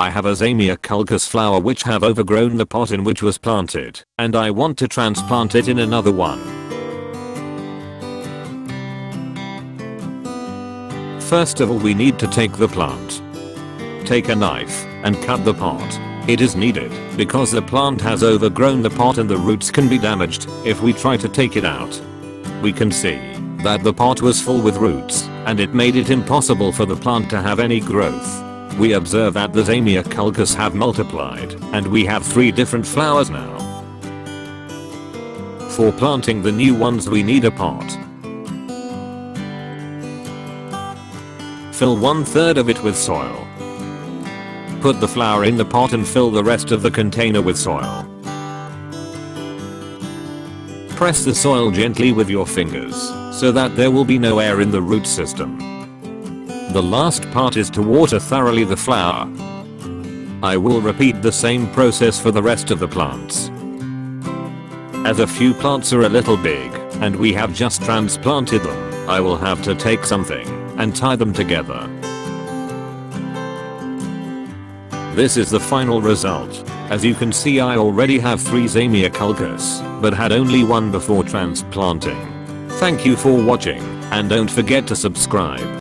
I have a zamioculcas flower which have overgrown the pot in which was planted, and I want to transplant it in another one. First of all, we need to take the plant. Take a knife and cut the pot. It is needed because the plant has overgrown the pot and the roots can be damaged if we try to take it out. We can see that the pot was full with roots and it made it impossible for the plant to have any growth. We observe that the zamioculcas have multiplied and we have 3 different flowers now. For planting the new ones we need a pot. Fill 1/3 of it with soil. Put the flower in the pot and fill the rest of the container with soil. Press the soil gently with your fingers so that there will be no air in the root system. The last part is to water thoroughly the flower. I will repeat the same process for the rest of the plants. As a few plants are a little big and we have just transplanted them, I will have to take something and tie them together. This is the final result. As you can see, I already have 3 zamioculcas, but had only 1 before transplanting. Thank you for watching, and don't forget to subscribe.